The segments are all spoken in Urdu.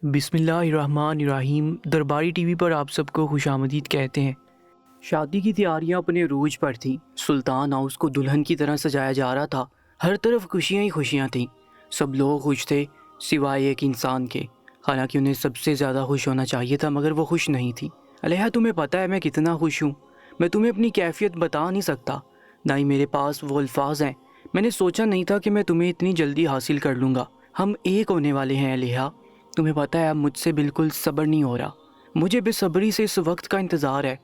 بسم اللہ الرحمن الرحیم۔ درباری ٹی وی پر آپ سب کو خوش آمدید کہتے ہیں۔ شادی کی تیاریاں اپنے عروج پر تھیں۔ سلطان ہاؤس کو دلہن کی طرح سجایا جا رہا تھا۔ ہر طرف خوشیاں ہی خوشیاں تھیں۔ سب لوگ خوش تھے سوائے ایک انسان کے، حالانکہ انہیں سب سے زیادہ خوش ہونا چاہیے تھا، مگر وہ خوش نہیں تھی۔ علیہ، تمہیں پتہ ہے میں کتنا خوش ہوں۔ میں تمہیں اپنی کیفیت بتا نہیں سکتا، نہ ہی میرے پاس وہ الفاظ ہیں۔ میں نے سوچا نہیں تھا کہ میں تمہیں اتنی جلدی حاصل کر لوں گا۔ ہم ایک ہونے والے ہیں علیہ۔ تمہیں پتہ ہے اب مجھ سے بالکل صبر نہیں ہو رہا۔ مجھے بے صبری سے اس وقت کا انتظار ہے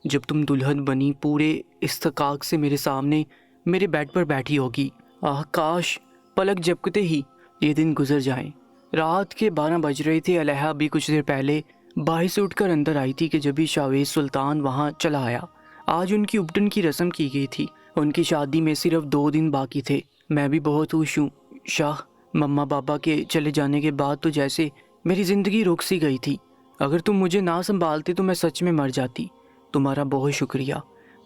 جب تم دلہن بنی پورے استحقاق سے میرے سامنے میرے بیڈ پر بیٹھی ہوگی۔ کاش پلک جھپکتے ہی یہ دن گزر جائیں۔ رات کے 12 بج رہے تھے۔ علیہ ابھی کچھ دیر پہلے باہر سے اٹھ کر اندر آئی تھی کہ جبھی شاویز سلطان وہاں چلا آیا۔ آج ان کی اپٹن کی رسم کی گئی تھی۔ ان کی شادی میں صرف 2 دن باقی تھے۔ میں بھی بہت خوش ہوں شاہ۔ مما بابا کے چلے جانے کے بعد تو جیسے میری زندگی رک سی گئی تھی۔ اگر تم مجھے نہ سنبھالتے تو میں سچ میں مر جاتی۔ تمہارا بہت شکریہ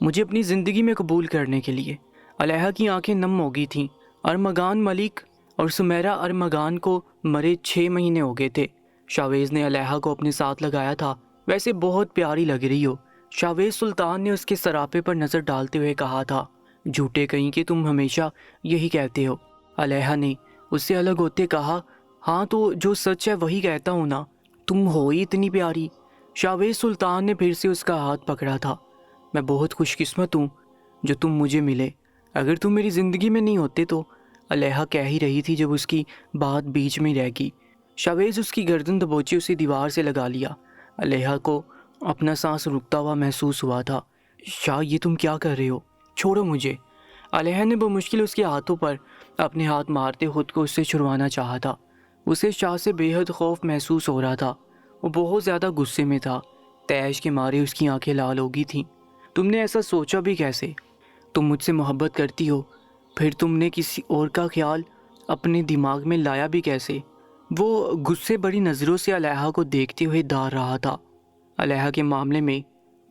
مجھے اپنی زندگی میں قبول کرنے کے لیے۔ علیہ کی آنکھیں نم ہو گئی تھیں۔ ارمغان ملک اور سمیرہ ارمغان کو مرے 6 مہینے ہو گئے تھے۔ شاویز نے علیہ کو اپنے ساتھ لگایا تھا۔ ویسے بہت پیاری لگ رہی ہو۔ شاویز سلطان نے اس کے سراپے پر نظر ڈالتے ہوئے کہا تھا۔ جھوٹے کہیں کہ تم ہمیشہ یہی کہتے ہو۔ علیہ نے اس سے الگ ہوتے کہا۔ ہاں تو جو سچ ہے وہی کہتا ہوں نا، تم ہو ہی اتنی پیاری۔ شاویز سلطان نے پھر سے اس کا ہاتھ پکڑا تھا۔ میں بہت خوش قسمت ہوں جو تم مجھے ملے۔ اگر تم میری زندگی میں نہیں ہوتے تو، علیہ کہہ ہی رہی تھی جب اس کی بات بیچ میں رہ گئی۔ شاویز اس کی گردن دبوچے اسے دیوار سے لگا لیا۔ علیہ کو اپنا سانس رکتا ہوا محسوس ہوا تھا۔ شاہ یہ تم کیا کر رہے ہو؟ چھوڑو مجھے۔ علیہ نے بمشکل اس کے ہاتھوں پر اپنے ہاتھ مارتے خود کو اس سے چھڑوانا چاہا تھا۔ اسے شاہ سے بے حد خوف محسوس ہو رہا تھا۔ وہ بہت زیادہ غصے میں تھا۔ تیش کے مارے اس کی آنکھیں لال ہو گئی تھیں۔ تم نے ایسا سوچا بھی کیسے؟ تم مجھ سے محبت کرتی ہو، پھر تم نے کسی اور کا خیال اپنے دماغ میں لایا بھی کیسے؟ وہ غصے بڑی نظروں سے علیہ کو دیکھتے ہوئے دار رہا تھا۔ علیہ کے معاملے میں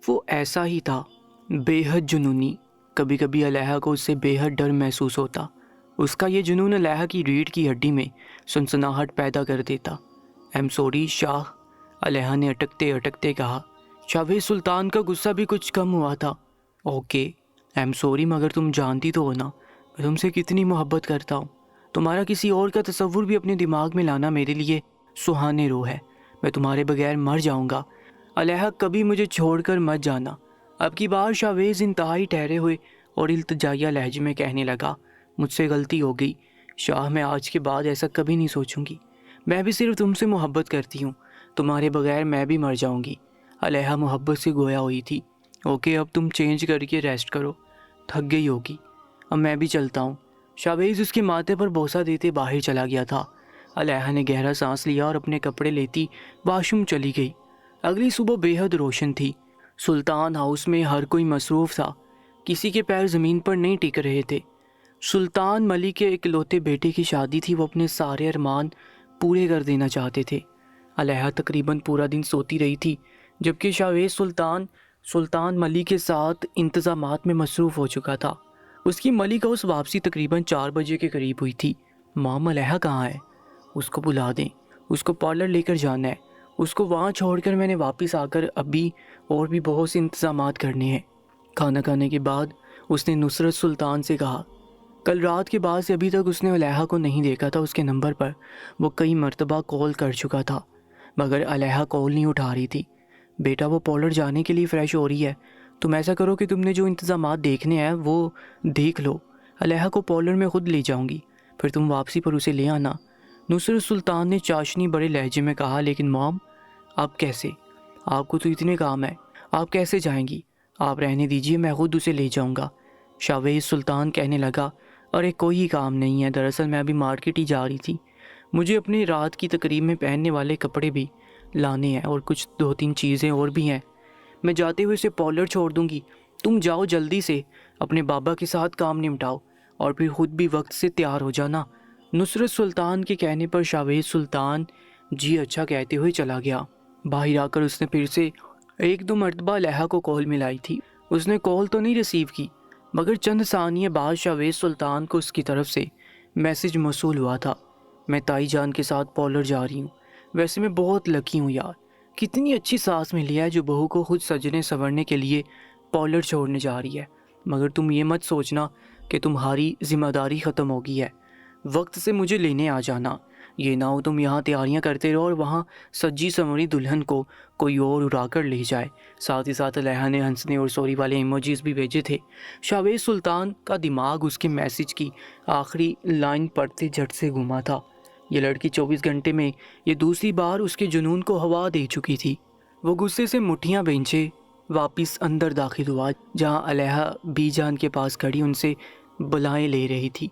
وہ ایسا ہی تھا، بے حد جنونی۔ کبھی کبھی علیہ کو اس سے بے حد ڈر محسوس ہوتا۔ اس کا یہ جنون علیہ کی ریڑھ کی ہڈی میں سنسناہٹ پیدا کر دیتا۔ ایم سوری شاہ، علیہ نے اٹکتے اٹکتے کہا۔ شاویز سلطان کا غصہ بھی کچھ کم ہوا تھا۔ اوکے ایم سوری، مگر تم جانتی تو ہو نا میں تم سے کتنی محبت کرتا ہوں۔ تمہارا کسی اور کا تصور بھی اپنے دماغ میں لانا میرے لیے سہانے رو ہے۔ میں تمہارے بغیر مر جاؤں گا۔ علیہ کبھی مجھے چھوڑ کر مت جانا۔ اب کی بار شاویز انتہائی ٹھہرے ہوئے اور التجائیہ لہجے میں کہنے لگا۔ مجھ سے غلطی ہو گئی شاہ، میں آج کے بعد ایسا کبھی نہیں سوچوں گی۔ میں بھی صرف تم سے محبت کرتی ہوں، تمہارے بغیر میں بھی مر جاؤں گی۔ علیہ محبت سے گویا ہوئی تھی۔ اوکے اب تم چینج کر کے ریسٹ کرو، تھک گئی ہوگی۔ اب میں بھی چلتا ہوں۔ شاویز اس کے ماتھے پر بوسہ دیتے باہر چلا گیا تھا۔ علیہ نے گہرا سانس لیا اور اپنے کپڑے لیتی واش روم چلی گئی۔ اگلی صبح بے حد روشن تھی۔ سلطان ہاؤس میں ہر کوئی مصروف تھا۔ کسی کے پیر زمین پر نہیں ٹک رہے تھے۔ سلطان ملک کے اکلوتے بیٹے کی شادی تھی، وہ اپنے سارے ارمان پورے کر دینا چاہتے تھے۔ علیہ تقریباً پورا دن سوتی رہی تھی، جبکہ شاویز سلطان ملک کے ساتھ انتظامات میں مصروف ہو چکا تھا۔ اس کی ملک ہاؤس واپسی تقریباً 4 بجے کے قریب ہوئی تھی۔ مام، علیہ کہاں ہے؟ اس کو بلا دیں، اس کو پارلر لے کر جانا ہے۔ اس کو وہاں چھوڑ کر میں نے واپس آ کر ابھی اور بھی بہت سے انتظامات کرنے ہیں۔ کھانا کھانے کے بعد اس نے نصرت سلطان سے کہا۔ کل رات کے بعد سے ابھی تک اس نے علیہ کو نہیں دیکھا تھا۔ اس کے نمبر پر وہ کئی مرتبہ کال کر چکا تھا، مگر علیہ کال نہیں اٹھا رہی تھی۔ بیٹا وہ پارلر جانے کے لیے فریش ہو رہی ہے، تم ایسا کرو کہ تم نے جو انتظامات دیکھنے ہیں وہ دیکھ لو۔ علیہ کو پارلر میں خود لے جاؤں گی، پھر تم واپسی پر اسے لے آنا۔ نصرت سلطان نے چاشنی بڑے لہجے میں کہا۔ لیکن مام، آپ کیسے؟ آپ کو تو اتنے کام ہیں، آپ کیسے جائیں گی؟ آپ رہنے دیجیے، میں خود اسے لے جاؤں گا۔ شاویز سلطان کہنے لگا۔ ارے کوئی کام نہیں ہے، دراصل میں ابھی مارکیٹ ہی جا رہی تھی۔ مجھے اپنی رات کی تقریب میں پہننے والے کپڑے بھی لانے ہیں اور کچھ 2-3 چیزیں اور بھی ہیں۔ میں جاتے ہوئے اسے پارلر چھوڑ دوں گی۔ تم جاؤ جلدی سے، اپنے بابا کے ساتھ کام نمٹاؤ اور پھر خود بھی وقت سے تیار ہو جانا۔ نصرت سلطان کے کہنے پر شاویز سلطان جی اچھا کہتے ہوئے چلا گیا۔ باہر آ کر اس نے پھر سے 1-2 مرتبہ علیہ کو کال ملائی تھی۔ اس نے کال تو نہیں ریسیو کی، مگر چند ثانیے بعد شاویز سلطان کو اس کی طرف سے میسج موصول ہوا تھا۔ میں تائی جان کے ساتھ پارلر جا رہی ہوں، ویسے میں بہت لکی ہوں یار، کتنی اچھی ساس ملی ہے جو بہو کو خود سجنے سنورنے کے لیے پارلر چھوڑنے جا رہی ہے۔ مگر تم یہ مت سوچنا کہ تمہاری ذمہ داری ختم ہوگی ہے، وقت سے مجھے لینے آ جانا۔ یہ نہ ہو تم یہاں تیاریاں کرتے رہو اور وہاں سجی سنوری دلہن کو کوئی اور اڑا کر لے جائے۔ ساتھ ہی ساتھ علیحہ نے ہنسنے اور سوری والے ایموجیز بھی بھیجے تھے۔ شاویز سلطان کا دماغ اس کے میسج کی آخری لائن پڑھتے جھٹ سے گھوما تھا۔ یہ لڑکی 24 گھنٹے میں یہ دوسری بار اس کے جنون کو ہوا دے چکی تھی۔ وہ غصے سے مٹھیاں بینچے واپس اندر داخل ہوا، جہاں علیحہ بی جان کے پاس کھڑی ان سے بلائیں لے رہی تھی۔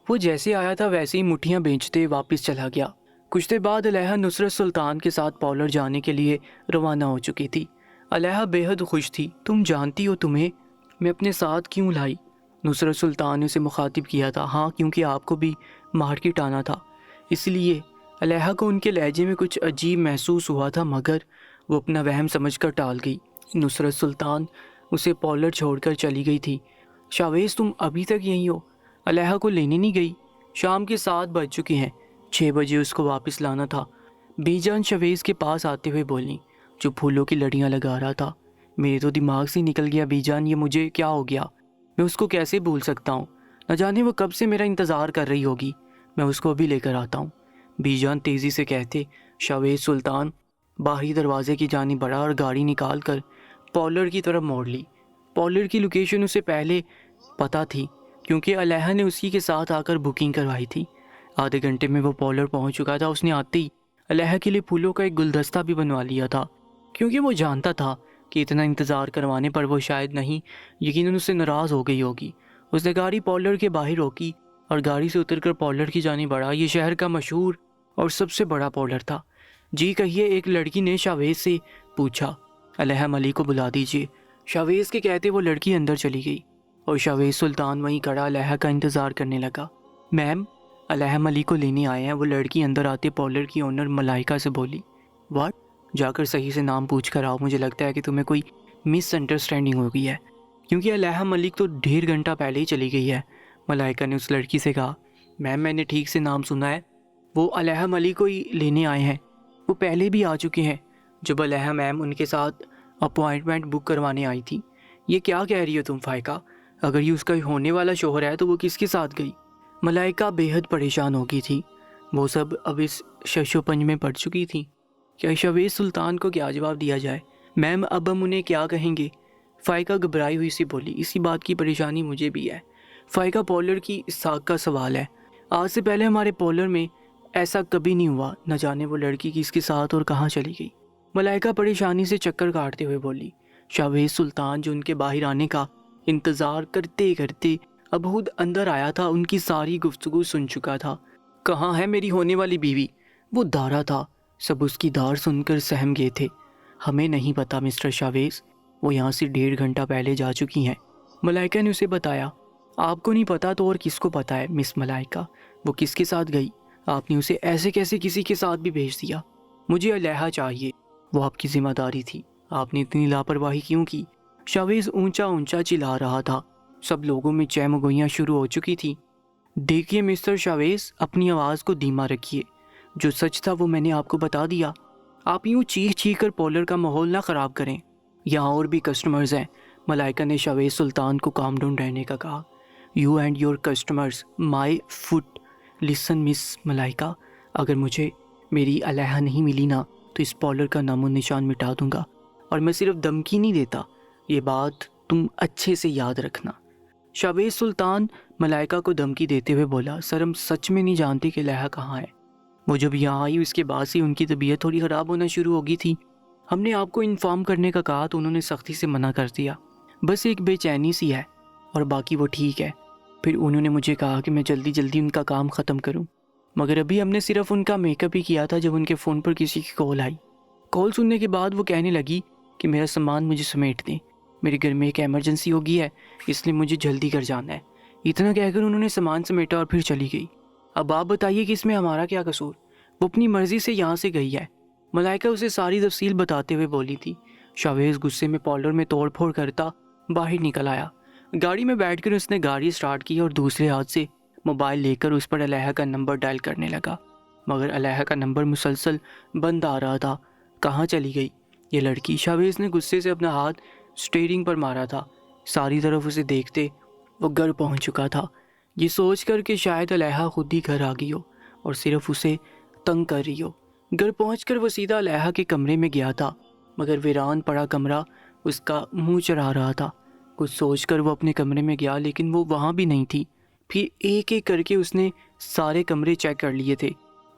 وہ جیسے آیا تھا ویسے ہی مٹھیاں بینچتے واپس چلا گیا۔ کچھ دیر بعد علیحہ نصرت سلطان کے ساتھ پارلر جانے کے لیے روانہ ہو چکی تھی۔ علیحہ بے حد خوش تھی۔ تم جانتی ہو تمہیں میں اپنے ساتھ کیوں لائی؟ نصرت سلطان نے اسے مخاطب کیا تھا۔ ہاں، کیونکہ آپ کو بھی مارکیٹ آنا تھا، اس لیے۔ علیحہ کو ان کے لہجے میں کچھ عجیب محسوس ہوا تھا، مگر وہ اپنا وہم سمجھ کر ٹال گئی۔ نصرت سلطان اسے پارلر چھوڑ کر چلی گئی تھی۔ شاویز تم ابھی تک یہیں ہو؟ علیحہ کو لینے نہیں گئی؟ شام کے 7 بج چکے ہیں، 6 بجے اس کو واپس لانا تھا۔ بی جان شاویز کے پاس آتے ہوئے بولی، جو پھولوں کی لڑیاں لگا رہا تھا۔ میرے تو دماغ سے نکل گیا بی جان، یہ مجھے کیا ہو گیا؟ میں اس کو کیسے بھول سکتا ہوں؟ نہ جانے وہ کب سے میرا انتظار کر رہی ہوگی۔ میں اس کو ابھی لے کر آتا ہوں، بی جان تیزی سے کہتے شاویز سلطان باہری دروازے کی جانب بڑھا اور گاڑی نکال کر پارلر کی طرف موڑ لی۔ پارلر کی لوکیشن اسے پہلے پتہ تھی، کیونکہ علیحہ نے اسی کے ساتھ آ کر بکنگ کروائی تھی۔ آدھے گھنٹے میں وہ پارلر پہنچ چکا تھا۔ اس نے آتے ہی علیحہ کے لیے پھولوں کا ایک گلدستہ بھی بنوا لیا تھا، کیونکہ وہ جانتا تھا کہ اتنا انتظار کروانے پر وہ شاید نہیں، یقیناً اس سے ناراض ہو گئی ہوگی۔ اس نے گاڑی پارلر کے باہر روکی اور گاڑی سے اتر کر پارلر کی جانب بڑھا۔ یہ شہر کا مشہور اور سب سے بڑا پارلر تھا۔ جی کہیے، ایک لڑکی نے شاویز سے پوچھا۔ علیحہ ملک کو بلا دیجیے، شاویز کے کہتے وہ لڑکی اندر چلی گئی اور شاویز سلطان وہیں کھڑا علیحہ کا انتظار کرنے لگا۔ میم، علیحہ ملک کو لینے آئے ہیں۔ وہ لڑکی اندر آتے پارلر کی اونر ملائکہ سے بولی۔ واٹ؟ جا کر صحیح سے نام پوچھ کر آؤ، مجھے لگتا ہے کہ تمہیں کوئی مس انڈرسٹینڈنگ ہو گئی ہے، کیونکہ علیحہ ملک تو 1.5 گھنٹہ پہلے ہی چلی گئی ہے۔ ملائکہ نے اس لڑکی سے کہا۔ میم، میں نے ٹھیک سے نام سنا ہے، وہ علیحہ ملک کو ہی لینے آئے ہیں، وہ پہلے بھی آ چکے ہیں جب علیحہ میم ان کے ساتھ اپوائنٹمنٹ بک کروانے آئی تھی۔ یہ کیا کہہ رہی ہو تم فائقہ؟ اگر یہ اس کا ہونے والا شوہر ہے تو وہ کس کے ساتھ گئی؟ ملائکہ بے حد پریشان ہو گئی تھی۔ وہ سب اب اس شش و پنج میں پڑ چکی تھی۔ کیا شاویز سلطان کو کیا جواب دیا جائے؟ میم، اب ہم انہیں کیا کہیں گے؟ فائقہ گھبرائی ہوئی سی بولی۔ اسی بات کی پریشانی مجھے بھی ہے فائقہ، پارلر کی ساکھ کا سوال ہے۔ آج سے پہلے ہمارے پارلر میں ایسا کبھی نہیں ہوا، نہ جانے وہ لڑکی کس کے ساتھ اور کہاں چلی گئی۔ ملائکہ پریشانی سے چکر کاٹتے ہوئے بولی۔ شاویز سلطان جو ان کے باہر آنے کا انتظار کرتے کرتے اب خود اندر آیا تھا، ان کی ساری گفتگو سن چکا تھا۔ کہاں ہے میری ہونے والی بیوی؟ وہ دارا تھا۔ سب اس کی دار سن کر سہم گئے تھے۔ ہمیں نہیں پتا مسٹر شاویز، وہ یہاں سے 1.5 گھنٹہ پہلے جا چکی ہیں۔ ملائکہ نے اسے بتایا۔ آپ کو نہیں پتا تو اور کس کو پتا ہے مس ملائکہ، وہ کس کے ساتھ گئی؟ آپ نے اسے ایسے کیسے کسی کے ساتھ بھی بھیج دیا؟ مجھے علیحہ چاہیے، وہ آپ کی ذمہ داری تھی، آپ نے اتنی لاپرواہی کیوں کی؟ شاویز اونچا اونچا چلا رہا تھا۔ سب لوگوں میں چہ مگوئیاں شروع ہو چکی تھی۔ دیکھیے مسٹر شاویز، اپنی آواز کو دھیما رکھیے، جو سچ تھا وہ میں نے آپ کو بتا دیا۔ آپ یوں چیخ چیخ کر پارلر کا ماحول نہ خراب کریں، یہاں اور بھی کسٹمرز ہیں۔ ملائکہ نے شاویز سلطان کو کام ڈاؤن رہنے کا کہا۔ You and your customers my foot. Listen miss Malaika, اگر مجھے میری علیحہ نہیں ملی نا تو اس پارلر کا نام و نشان مٹا دوں گا، اور میں صرف دھمکی نہیں دیتا، یہ بات تم اچھے سے یاد رکھنا۔ شاویز سلطان ملائکہ کو دھمکی دیتے ہوئے بولا۔ سر، ہم سچ میں نہیں جانتے کہ علیحہ کہاں ہے۔ وہ جب یہاں آئی اس کے بعد سے ان کی طبیعت تھوڑی خراب ہونا شروع ہو گئی تھی۔ ہم نے آپ کو انفارم کرنے کا کہا تو انہوں نے سختی سے منع کر دیا، بس ایک بے چینی سی ہے، اور باقی وہ ٹھیک ہے۔ پھر انہوں نے مجھے کہا کہ میں جلدی جلدی ان کا کام ختم کروں، مگر ابھی ہم نے صرف ان کا میک اپ ہی کیا تھا جب ان کے فون پر کسی کی کال آئی۔ کال سننے کے بعد وہ کہنے لگی کہ میرا سامان مجھے سمیٹ دیں، میرے گھر میں ایک ایمرجنسی ہو گئی ہے، اس لیے مجھے جلدی کر جانا ہے۔ اتنا کہہ کر انہوں نے سامان سمیٹا اور پھر چلی گئی۔ اب آپ بتائیے کہ اس میں ہمارا کیا قصور؟ وہ اپنی مرضی سے یہاں سے گئی ہے۔ ملائکہ اسے ساری تفصیل بتاتے ہوئے بولی تھی۔ شاویز غصے میں پارلر میں توڑ پھوڑ کرتا باہر نکل آیا۔ گاڑی میں بیٹھ کر اس نے گاڑی سٹارٹ کی اور دوسرے ہاتھ سے موبائل لے کر اس پر علیحہ کا نمبر ڈائل کرنے لگا۔ مگر علیحہ کا نمبر مسلسل بند آ رہا تھا۔ کہاں چلی گئی یہ لڑکی؟ شاویز نے غصے سے اپنا ہاتھ سٹیئرنگ پر مارا تھا۔ ساری طرف اسے دیکھتے وہ گھر پہنچ چکا تھا، یہ سوچ کر کہ شاید علیحہ خود ہی گھر آ گئی ہو اور صرف اسے تنگ کر رہی ہو۔ گھر پہنچ کر وہ سیدھا علیحہ کے کمرے میں گیا تھا، مگر ویران پڑا کمرہ اس کا منہ چڑھا رہا تھا۔ کچھ سوچ کر وہ اپنے کمرے میں گیا، لیکن وہ وہاں بھی نہیں تھی۔ پھر ایک ایک کر کے اس نے سارے کمرے چیک کر لیے تھے،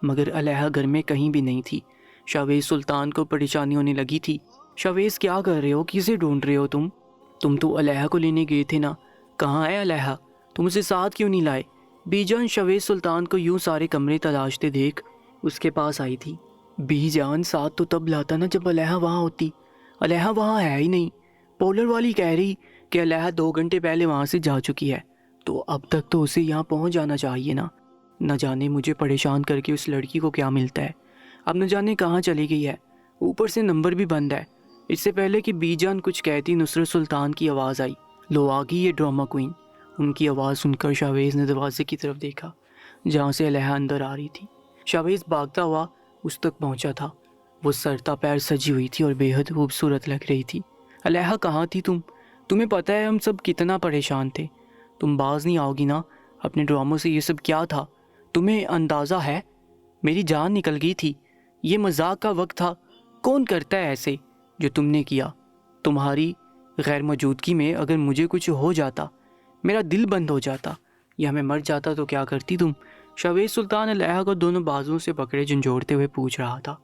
مگر علیحہ گھر میں کہیں بھی نہیں تھی۔ شاویز سلطان کو پریشانی ہونے لگی تھی۔ شاویز کیا کر رہے ہو؟ کسے ڈھونڈ رہے ہو تم؟ تم تو علیحہ کو لینے گئے تھے نا، کہاں ہے علیحہ؟ تم اسے ساتھ کیوں نہیں لائے؟ بی جان شاویز سلطان کو یوں سارے کمرے تلاشتے دیکھ اس کے پاس آئی تھی۔ بی جان ساتھ تو تب لاتا نا جب علیحہ وہاں ہوتی، علیحہ وہاں ہے ہی نہیں۔ پولر والی کہہ رہی کہ علیحہ 2 گھنٹے پہلے وہاں سے جا چکی ہے، تو اب تک تو اسے یہاں پہنچ جانا چاہیے نا۔ نہ جانے مجھے پریشان کر کے اس لڑکی کو کیا ملتا ہے، اب نہ جانے کہاں چلی گئی ہے، اوپر سے نمبر بھی بند ہے۔ اس سے پہلے کہ بی جان کچھ کہتی نصرت سلطان کی آواز آئی، لو آ گئی یہ ڈرامہ کوئین۔ ان کی آواز سن کر شاویز نے دروازے کی طرف دیکھا جہاں سے علیحہ اندر آ رہی تھی۔ شاویز بھاگتا ہوا اس تک پہنچا تھا۔ وہ سرتا پیر سجی ہوئی تھی اور بے حد خوبصورت لگ رہی تھی۔ علیحہ کہاں تھی تم؟ تمہیں پتہ ہے ہم سب کتنا پریشان تھے، تم باز نہیں آؤ گی نا اپنے ڈراموں سے؟ یہ سب کیا تھا تمہیں اندازہ ہے؟ میری جان نکل گئی تھی، یہ مذاق کا وقت تھا۔ کون کرتا ہے ایسے جو تم نے کیا؟ تمہاری غیر موجودگی میں اگر مجھے کچھ ہو جاتا، میرا دل بند ہو جاتا یا میں مر جاتا تو کیا کرتی تم؟ شاویز سلطان علیحہ کو دونوں بازوؤں سے پکڑے جھنجھوڑتے ہوئے پوچھ رہا تھا۔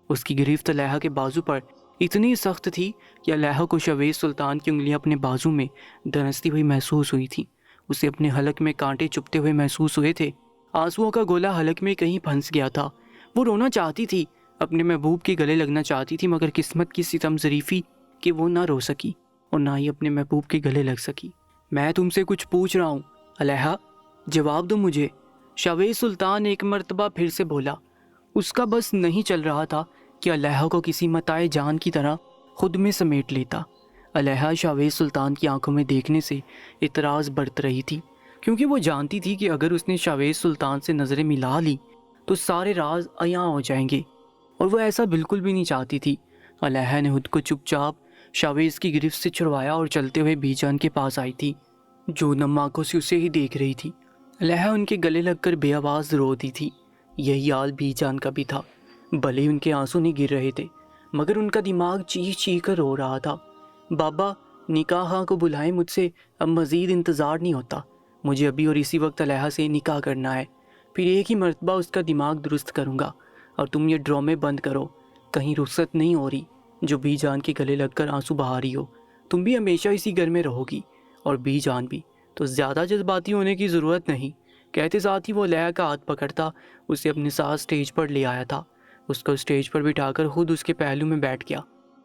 اس کی گرفت علیحہ کے بازو پر اتنی سخت تھی کہ علیحہ کو شاویز سلطان کی انگلیاں اپنے بازو میں دھنستی ہوئی محسوس ہوئی تھی۔ اسے اپنے حلق میں کانٹے چبھتے ہوئے محسوس ہوئے تھے۔ آنسوؤں کا گولا حلق میں کہیں پھنس گیا تھا۔ وہ رونا چاہتی تھی، اپنے محبوب کے گلے لگنا چاہتی تھی، مگر قسمت کی ستم ظریفی کہ وہ نہ رو سکی اور نہ ہی اپنے محبوب کے گلے لگ سکی۔ میں تم سے کچھ پوچھ رہا ہوں علیحہ، جواب دو مجھے۔ شاویز سلطان ایک مرتبہ پھر سے بولا۔ اس کا بس نہیں چل رہا تھا کہ علیحہ کو کسی متاع جان کی طرح خود میں سمیٹ لیتا۔ علیحہ شاویز سلطان کی آنکھوں میں دیکھنے سے اعتراض برت رہی تھی، کیونکہ وہ جانتی تھی کہ اگر اس نے شاویز سلطان سے نظریں ملا لی تو سارے راز عیاں ہو جائیں گے، اور وہ ایسا بالکل بھی نہیں چاہتی تھی۔ علیحہ نے خود کو چپ چاپ شاویز کی گرفت سے چھڑوایا اور چلتے ہوئے بی جان کے پاس آئی تھی، جو نم آنکھوں سے اسے ہی دیکھ رہی تھی۔ علیحہ ان کے گلے لگ کر بے آواز روتی تھی۔ یہی حال بی جان کا بھی تھا، بھلے ان کے آنسو نہیں گر رہے تھے مگر ان کا دماغ چیخ چیخ کر رو رہا تھا۔ بابا نکاح خاں کو بلائیں، مجھ سے اب مزید انتظار نہیں ہوتا، مجھے ابھی اور اسی وقت علیحہ سے نکاح کرنا ہے، پھر ایک ہی مرتبہ اس کا دماغ درست کروں گا، اور تم یہ ڈرامے بند کرو، کہیں رخصت نہیں ہو رہی جو بی جان کے گلے لگ کر آنسو بہا رہی ہو، تم بھی ہمیشہ اسی گھر میں رہو گی اور بی جان بھی، تو زیادہ جذباتی ہونے کی ضرورت نہیں۔ کہتے ساتھ ہی وہ علیحہ کا ہاتھ پکڑتا اسے اپنے ساتھ سٹیج پر لے آیا تھا، اس کو سٹیج پر بٹھا کر خود اس کے پہلو میں بیٹھ گیا۔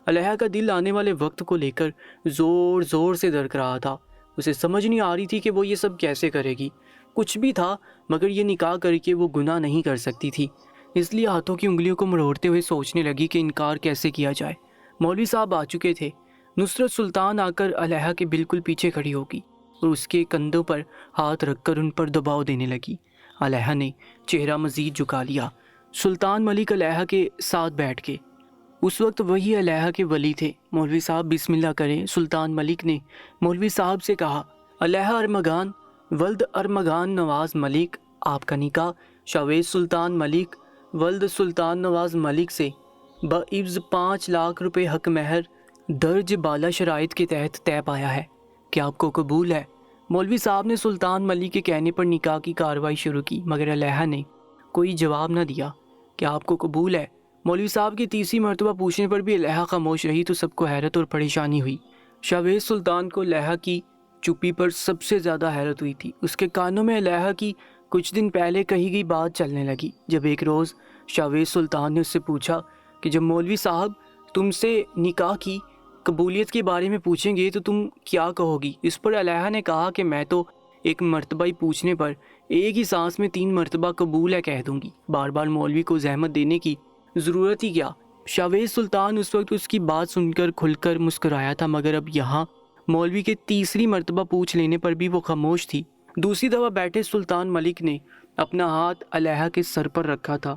علیحہ کا دل آنے والے وقت کو لے کر زور زور سے دھڑک رہا تھا۔ اسے سمجھ نہیں آ رہی تھی کہ وہ یہ سب کیسے کرے گی۔ کچھ بھی تھا مگر یہ نکاح کر کے وہ گناہ نہیں کر سکتی تھی، اس لیے ہاتھوں کی انگلیوں کو مروڑتے ہوئے سوچنے لگی کہ انکار کیسے کیا جائے۔ مولوی صاحب آ چکے تھے۔ نصرت سلطان آ کر علیحہ کے بالکل پیچھے کھڑی ہوگی اور اس کے کندھوں پر ہاتھ رکھ کر ان پر دباؤ دینے لگی۔ علیحہ نے چہرہ مزید جھکا لیا۔ سلطان ملک علیحہ کے ساتھ بیٹھ گئے۔ اس وقت وہی علیحہ کے ولی تھے۔ مولوی صاحب بسم اللہ کریں۔ سلطان ملک نے مولوی صاحب سے کہا، علیحہ ارمغان ولد ارمغان نواز ملک، آپ کا نکاح شاویز سلطان ملک ولد سلطان نواز ملک سے بعوض 5 لاکھ روپے حق مہر درج بالا شرائط کے تحت طے پایا ہے، کیا آپ کو قبول ہے؟ مولوی صاحب نے سلطان ملک کے کہنے پر نکاح کی کارروائی شروع کی، مگر علیحہ نے کوئی جواب نہ دیا۔ کیا آپ کو قبول ہے؟ مولوی صاحب کی تیسری مرتبہ پوچھنے پر بھی علیحہ خاموش رہی تو سب کو حیرت اور پریشانی ہوئی۔ شاویز سلطان کو علیحہ کی چپی پر سب سے زیادہ حیرت ہوئی تھی۔ اس کے کانوں میں علیحہ کی کچھ دن پہلے کہی گئی بات چلنے لگی، جب ایک روز شاویز سلطان نے اس سے پوچھا کہ جب مولوی صاحب تم سے نکاح کی قبولیت کے بارے میں پوچھیں گے تو تم کیا کہو گی؟ اس پر علیحہ نے کہا کہ میں تو ایک مرتبہ ہی پوچھنے پر ایک ہی سانس میں 3 مرتبہ قبول ہے کہہ دوں گی، بار بار مولوی کو زحمت دینے کی ضرورت ہی کیا؟ شاویز سلطان اس وقت اس کی بات سن کر کھل کر مسکرایا تھا، مگر اب یہاں مولوی کے تیسری مرتبہ پوچھ لینے پر بھی وہ خاموش تھی۔ دوسری دفعہ بیٹھے سلطان ملک نے اپنا ہاتھ علیحہ کے سر پر رکھا تھا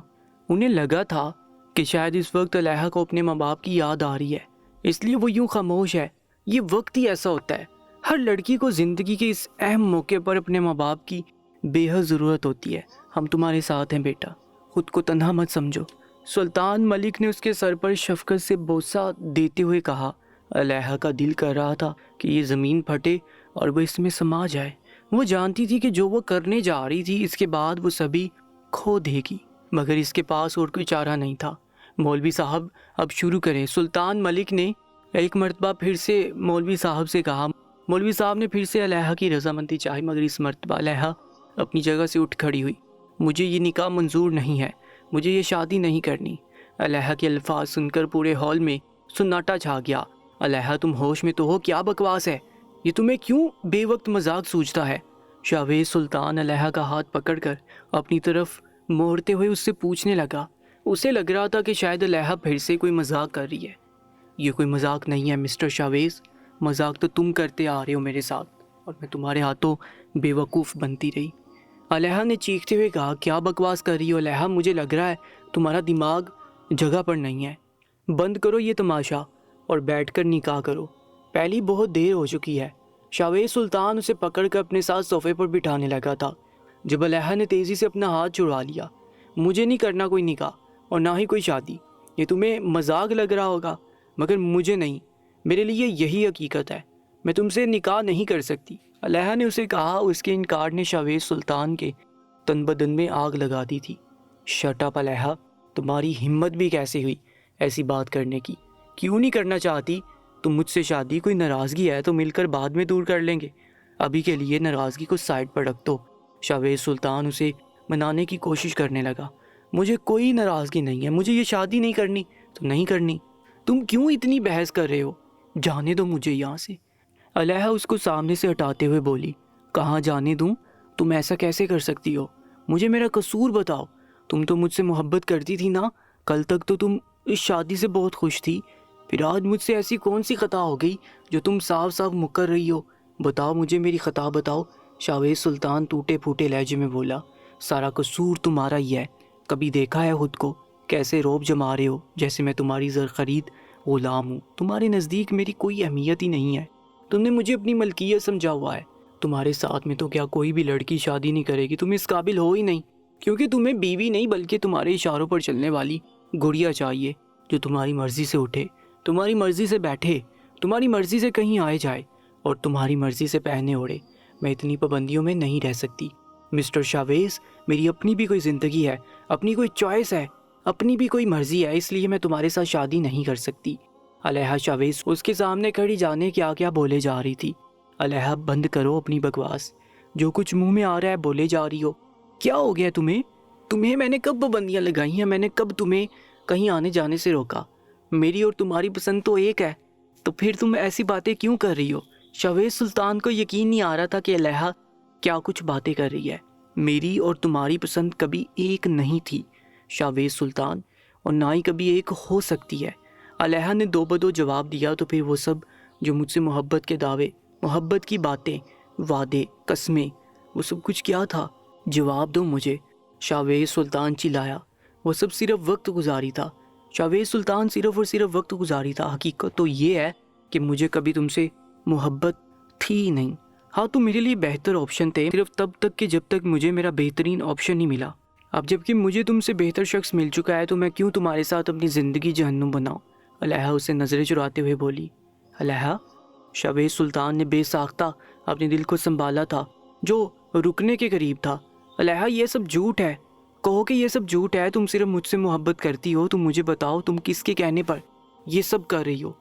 انہیں لگا تھا کہ شاید اس وقت علیحہ کو اپنے ماں باپ کی یاد آ رہی ہے، اس لیے وہ یوں خاموش ہے۔ یہ وقت ہی ایسا ہوتا ہے، ہر لڑکی کو زندگی کے اس اہم موقع پر اپنے ماں باپ کی بے حد ضرورت ہوتی ہے۔ ہم تمہارے ساتھ ہیں بیٹا، خود کو تنہا مت سمجھو۔ سلطان ملک نے اس کے سر پر شفقت سے بوسہ دیتے ہوئے کہا۔ علیحہ کا دل کر رہا تھا کہ یہ زمین پھٹے اور وہ اس میں سما جائے۔ وہ جانتی تھی کہ جو وہ کرنے جا رہی تھی اس کے بعد وہ سبھی کھو دے گی، مگر اس کے پاس اور کوئی چارہ نہیں تھا۔ مولوی صاحب اب شروع کریں، سلطان ملک نے ایک مرتبہ پھر سے مولوی صاحب سے کہا۔ مولوی صاحب نے پھر سے علیحہ کی رضامندی چاہی، مگر اس مرتبہ علیحہ اپنی جگہ سے اٹھ کھڑی ہوئی۔ مجھے یہ نکاح منظور نہیں ہے، مجھے یہ شادی نہیں کرنی۔ علیحہ کے الفاظ سن کر پورے ہال میں سناٹا چھا گیا۔ علیحہ تم ہوش میں تو ہو؟ کیا بکواس ہے یہ؟ تمہیں کیوں بے وقت مذاق سوچتا ہے؟ شاویز سلطان علیحہ کا ہاتھ پکڑ کر اپنی طرف موڑتے ہوئے اس سے پوچھنے لگا۔ اسے لگ رہا تھا کہ شاید علیحہ پھر سے کوئی مذاق کر رہی ہے۔ یہ کوئی مذاق نہیں ہے مسٹر شاویز، مذاق تو تم کرتے آ رہے ہو میرے ساتھ، اور میں تمہارے ہاتھوں بے وقوف بنتی رہی۔ علیحہ نے چیختے ہوئے کہا، کیا بکواس کر رہی ہو علیحہ؟ مجھے لگ رہا ہے تمہارا دماغ جگہ پر نہیں ہے۔ بند کرو یہ تماشا اور بیٹھ کر نکاح کرو، پہلی بہت دیر ہو چکی ہے۔ شاویز سلطان اسے پکڑ کر اپنے ساتھ صوفے پر بٹھانے لگا تھا جب علیحہ نے تیزی سے اپنا ہاتھ چھڑا لیا۔ مجھے نہیں کرنا کوئی نکاح اور نہ ہی کوئی شادی، یہ تمہیں مذاق لگ رہا ہوگا مگر مجھے نہیں، میرے لیے یہی حقیقت ہے، میں تم سے نکاح نہیں کر سکتی، علیحہ نے اسے کہا۔ اس کے انکار نے شاویز سلطان کے تن بدن میں آگ لگا دی تھی۔ شٹ اپ علیحہ، تمہاری ہمت بھی کیسے ہوئی ایسی بات کرنے کی؟ کیوں نہیں کرنا چاہتی تم مجھ سے شادی؟ کوئی ناراضگی ہے تو مل کر بعد میں دور کر لیں گے، ابھی کے لیے ناراضگی کو سائڈ پر رکھ دو۔ شاویز سلطان اسے منانے کی کوشش کرنے لگا۔ مجھے کوئی ناراضگی نہیں ہے، مجھے یہ شادی نہیں کرنی تو نہیں کرنی، تم کیوں اتنی بحث کر رہے ہو؟ جانے دو مجھے یہاں سے۔ علیحہ اس کو سامنے سے ہٹاتے ہوئے بولی۔ کہاں جانے دوں؟ تم ایسا کیسے کر سکتی ہو؟ مجھے میرا قصور بتاؤ، تم تو مجھ سے محبت کرتی تھی نا؟ کل تک تو تم اس شادی سے بہت خوش تھی، پھر آج مجھ سے ایسی کون سی خطا ہو گئی جو تم صاف صاف مکر رہی ہو؟ بتاؤ مجھے میری خطا بتاؤ۔ شاویز سلطان ٹوٹے پھوٹے لہجے میں بولا۔ سارا قصور تمہارا ہی ہے، کبھی دیکھا ہے خود کو کیسے روب جما رہے ہو جیسے میں تمہاری زر خرید غلام ہوں؟ تمہارے نزدیک میری کوئی اہمیت ہی نہیں ہے، تم نے مجھے اپنی ملکیت سمجھا ہوا ہے۔ تمہارے ساتھ میں تو کیا کوئی بھی لڑکی شادی نہیں کرے گی، تم اس قابل ہو ہی نہیں، کیونکہ تمہیں بیوی نہیں بلکہ تمہارے اشاروں پر چلنے والی گڑیا چاہیے جو تمہاری مرضی سے اٹھے، تمہاری مرضی سے بیٹھے، تمہاری مرضی سے کہیں آئے جائے اور تمہاری مرضی سے پہنے اوڑھے۔ میں اتنی پابندیوں میں نہیں رہ سکتی مسٹر شاویز، میری اپنی بھی کوئی زندگی ہے، اپنی کوئی چوائس ہے، اپنی بھی کوئی مرضی ہے، اس لیے میں تمہارے ساتھ شادی نہیں کر سکتی۔ علیحہ شاویز اس کے سامنے کھڑی جانے کیا کیا بولے جا رہی تھی۔ علیحہ بند کرو اپنی بکواس، جو کچھ منہ میں آ رہا ہے بولے جا رہی ہو۔ کیا ہو گیا تمہیں میں نے کب پابندیاں لگائی ہیں؟ میں نے کب تمہیں کہیں آنے جانے سے روکا؟ میری اور تمہاری پسند تو ایک ہے، تو پھر تم ایسی باتیں کیوں کر رہی ہو؟ شاویز سلطان کو یقین نہیں آ رہا تھا کہ علیحہ کیا کچھ باتیں کر رہی ہے۔ میری اور تمہاری پسند کبھی ایک نہیں تھی شاویز سلطان، اور نہ ہی کبھی ایک ہو سکتی ہے۔ علیحہ نے دو بدو جواب دیا۔ تو پھر وہ سب جو مجھ سے محبت کے دعوے، محبت کی باتیں، وعدے، قسمیں، وہ سب کچھ کیا تھا؟ جواب دو مجھے۔ شاویز سلطان چلایا۔ وہ سب صرف وقت گزاری تھا شاویز سلطان، صرف اور صرف وقت گزاری تھا۔ حقیقت تو یہ ہے کہ مجھے کبھی تم سے محبت تھی ہی نہیں۔ ہاں تم میرے لیے بہتر آپشن تھے، صرف تب تک کہ جب تک مجھے میرا بہترین آپشن نہیں ملا۔ اب جب کہ مجھے تم سے بہتر شخص مل چکا ہے تو میں کیوں تمہارے ساتھ اپنی زندگی جہنم بناؤں؟ علیحہ اسے نظریں چراتے ہوئے بولی۔ علیحہ، شاویز سلطان نے بے ساختہ اپنے دل کو سنبھالا تھا جو رکنے کے قریب تھا۔ علیحہ، یہ سب جھوٹ ہے، کہو کہ یہ سب جھوٹ ہے، تم صرف مجھ سے محبت کرتی ہو، تم مجھے بتاؤ تم کس کے کہنے پر یہ سب کر رہی ہو؟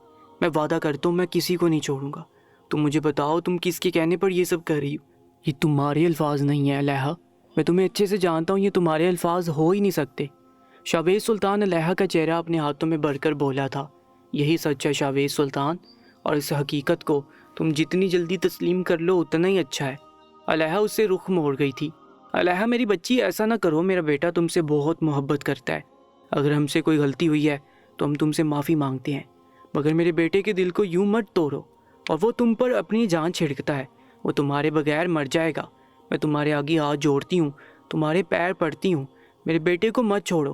میں وعدہ کرتا ہوں میں کسی کو نہیں چھوڑوں گا، تم مجھے بتاؤ تم کس کے کہنے پر یہ سب کر رہی ہو؟ یہ تمہارے الفاظ نہیں ہیں علیحہ، میں تمہیں اچھے سے جانتا ہوں، یہ تمہارے الفاظ ہو ہی نہیں سکتے۔ شاویز سلطان علیحہ کا چہرہ اپنے ہاتھوں میں بھر کر بولا تھا۔ یہی سچ ہے شاویز سلطان، اور اس حقیقت کو تم جتنی جلدی تسلیم کر لو اتنا ہی اچھا ہے۔ علیحہ اس سے رخ موڑ گئی تھی۔ علیحہ میری بچی ایسا نہ کرو، میرا بیٹا تم سے بہت محبت کرتا ہے، اگر ہم سے کوئی غلطی ہوئی ہے تو ہم تم سے معافی مانگتے ہیں، مگر میرے بیٹے کے دل کو یوں مت توڑو، اور وہ تم پر اپنی جان چھڑکتا ہے، وہ تمہارے بغیر مر جائے گا۔ میں تمہارے آگے ہاتھ جوڑتی ہوں، تمہارے پیر پڑتی ہوں، میرے بیٹے کو مت چھوڑو،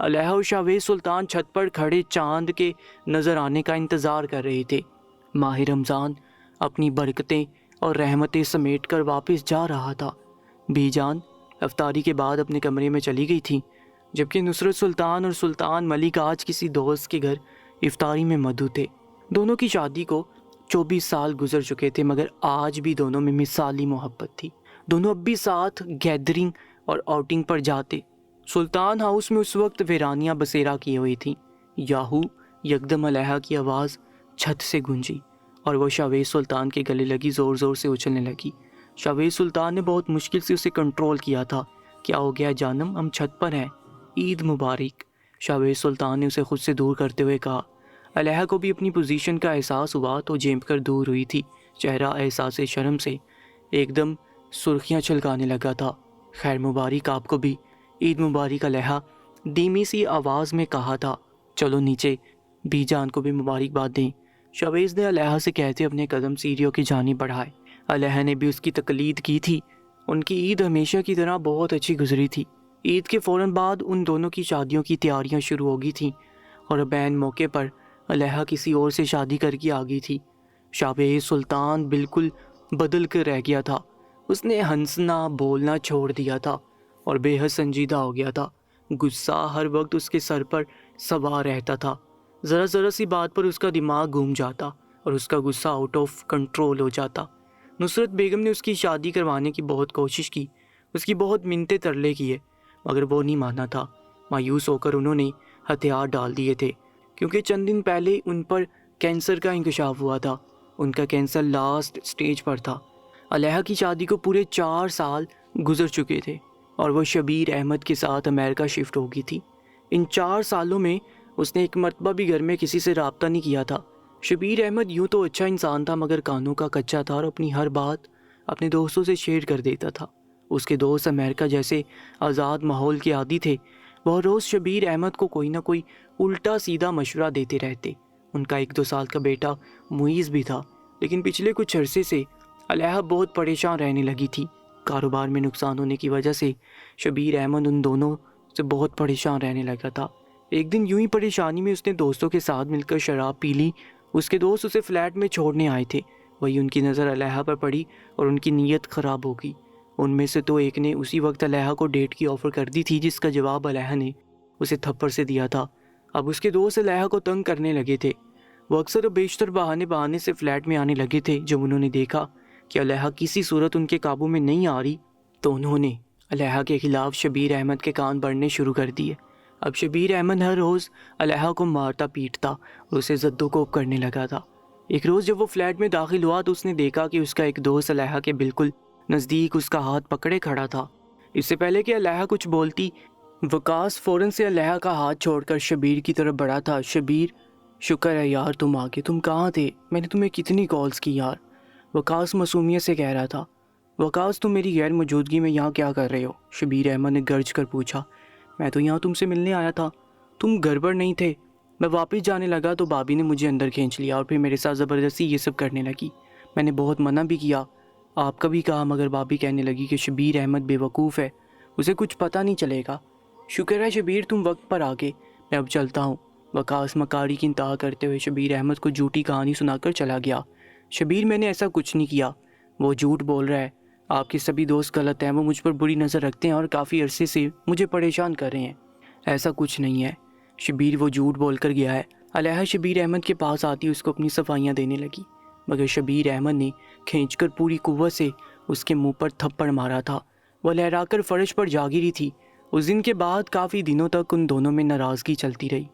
علیحہ اور شاویز سلطان چھت پر کھڑے چاند کے نظر آنے کا انتظار کر رہے تھے۔ ماہ رمضان اپنی برکتیں اور رحمتیں سمیٹ کر واپس جا رہا تھا۔ بی جان افطاری کے بعد اپنے کمرے میں چلی گئی تھی، جبکہ نصرت سلطان اور سلطان ملک آج کسی دوست کے گھر افطاری میں مدعو تھے۔ دونوں کی شادی کو 24 سال گزر چکے تھے، مگر آج بھی دونوں میں مثالی محبت تھی۔ دونوں اب بھی ساتھ گیدرنگ اور آؤٹنگ پر جاتے۔ سلطان ہاؤس میں اس وقت ویرانیاں بسیرا کی ہوئی تھیں۔ یاہو یکدم علیحہ کی آواز چھت سے گونجی اور وہ شاویز سلطان کے گلے لگی زور زور سے اچھلنے لگی۔ شاویز سلطان نے بہت مشکل سے اسے کنٹرول کیا تھا۔ کیا ہو گیا جانم، ہم چھت پر ہیں، عید مبارک۔ شاویز سلطان نے اسے خود سے دور کرتے ہوئے کہا۔ علیحہ کو بھی اپنی پوزیشن کا احساس ہوا تو جھینپ کر دور ہوئی تھی۔ چہرہ احساس شرم سے ایک دم سرخیاں چھلکانے لگا تھا۔ خیر مبارک آپ کو بھی، عید مبارک علیحہ، دھیمی سی آواز میں کہا تھا۔ چلو نیچے، بی جان کو بھی مبارکباد دیں، شاویز نے علیحہ سے کہتے اپنے قدم سیڑھیوں کی جانب بڑھائے۔ علیحہ نے بھی اس کی تقلید کی تھی۔ ان کی عید ہمیشہ کی طرح بہت اچھی گزری تھی۔ عید کے فوراً بعد ان دونوں کی شادیوں کی تیاریاں شروع ہو گئی تھیں اور بین موقع پر علیحہ کسی اور سے شادی کر کے آ گئی تھی۔ شاویز سلطان بالکل بدل کر رہ گیا تھا۔ اس نے ہنسنا بولنا چھوڑ دیا تھا اور بے حد سنجیدہ ہو گیا تھا۔ غصہ ہر وقت اس کے سر پر سوار رہتا تھا۔ ذرا ذرا سی بات پر اس کا دماغ گھوم جاتا اور اس کا غصہ آؤٹ آف کنٹرول ہو جاتا۔ نصرت بیگم نے اس کی شادی کروانے کی بہت کوشش کی، اس کی بہت منتیں ترلے کیے، مگر وہ نہیں مانا تھا۔ مایوس ہو کر انہوں نے ہتھیار ڈال دیے تھے، کیونکہ چند دن پہلے ان پر کینسر کا انکشاف ہوا تھا۔ ان کا کینسر لاسٹ سٹیج پر تھا۔ علیحہ کی شادی کو پورے 4 سال گزر چکے تھے اور وہ شبیر احمد کے ساتھ امریکہ شفٹ ہو گئی تھی۔ ان 4 سالوں میں اس نے ایک مرتبہ بھی گھر میں کسی سے رابطہ نہیں کیا تھا۔ شبیر احمد یوں تو اچھا انسان تھا، مگر کانوں کا کچا تھا اور اپنی ہر بات اپنے دوستوں سے شیئر کر دیتا تھا۔ اس کے دوست امریکہ جیسے آزاد ماحول کے عادی تھے۔ وہ روز شبیر احمد کو کوئی نہ کوئی الٹا سیدھا مشورہ دیتے رہتے۔ ان کا 1-2 سال کا بیٹا معیز بھی تھا، لیکن پچھلے کچھ عرصے سے علیحہ بہت پریشان رہنے لگی تھی۔ کاروبار میں نقصان ہونے کی وجہ سے شبیر احمد ان دونوں سے بہت پریشان رہنے لگا تھا۔ ایک دن یوں ہی پریشانی میں اس نے دوستوں کے ساتھ مل کر شراب پی لی۔ اس کے دوست اسے فلیٹ میں چھوڑنے آئے تھے، وہی ان کی نظر علیحہ پر پڑی اور ان کی نیت خراب ہو گئی۔ ان میں سے تو ایک نے اسی وقت علیحہ کو ڈیٹ کی آفر کر دی تھی، جس کا جواب علیحہ نے اسے تھپڑ سے دیا تھا۔ اب اس کے دوست علیحہ کو تنگ کرنے لگے تھے۔ وہ اکثر و بیشتر بہانے سے فلیٹ میں آنے لگے تھے۔ جب انہوں نے دیکھا کہ علیحہ کسی صورت ان کے قابو میں نہیں آ رہی تو انہوں نے علیحہ کے خلاف شبیر احمد کے کان بڑھنے شروع کر دیے۔ اب شبیر احمد ہر روز علیحہ کو مارتا پیٹتا اور اسے زد و کوب کرنے لگا تھا۔ ایک روز جب وہ فلیٹ میں داخل ہوا تو اس نے دیکھا کہ اس کا ایک دوست علیحہ کے بالکل نزدیک اس کا ہاتھ پکڑے کھڑا تھا۔ اس سے پہلے کہ علیحہ کچھ بولتی، وقاص فوراً سے علیحہ کا ہاتھ چھوڑ کر شبیر کی طرف بڑھا تھا۔ شبیر، شکر ہے یار تم آ گئے، تم کہاں تھے؟ میں نے تمہیں کتنی کالز کی یار، وقاص معصومیت سے کہہ رہا تھا۔ وقاص تم میری غیر موجودگی میں یہاں کیا کر رہے ہو؟ شبیر احمد نے گرج کر پوچھا۔ میں تو یہاں تم سے ملنے آیا تھا، تم گھر پر نہیں تھے۔ میں واپس جانے لگا تو بابی نے مجھے اندر کھینچ لیا اور پھر میرے ساتھ زبردستی یہ سب کرنے لگی۔ میں نے بہت منع بھی کیا، آپ کا بھی کہا، مگر بابی کہنے لگی کہ شبیر احمد بے وقوف ہے، اسے کچھ پتہ نہیں چلے گا۔ شکر ہے شبیر تم وقت پر آ گئے، میں اب چلتا ہوں۔ وقاص مکاری کی انتہا کرتے ہوئے شبیر احمد کو جھوٹی کہانی سنا کر چلا گیا۔ شبیر، میں نے ایسا کچھ نہیں کیا، وہ جھوٹ بول رہا ہے، آپ کے سبھی دوست غلط ہیں، وہ مجھ پر بری نظر رکھتے ہیں اور کافی عرصے سے مجھے پریشان کر رہے ہیں۔ ایسا کچھ نہیں ہے شبیر، وہ جھوٹ بول کر گیا ہے۔ علیحہ شبیر احمد کے پاس آتی اس کو اپنی صفائیاں دینے لگی، مگر شبیر احمد نے کھینچ کر پوری قوت سے اس کے منہ پر تھپڑ مارا تھا۔ وہ لہرا کر فرش پر جا گری تھی۔ اس دن کے بعد کافی دنوں تک ان دونوں میں ناراضگی چلتی رہی۔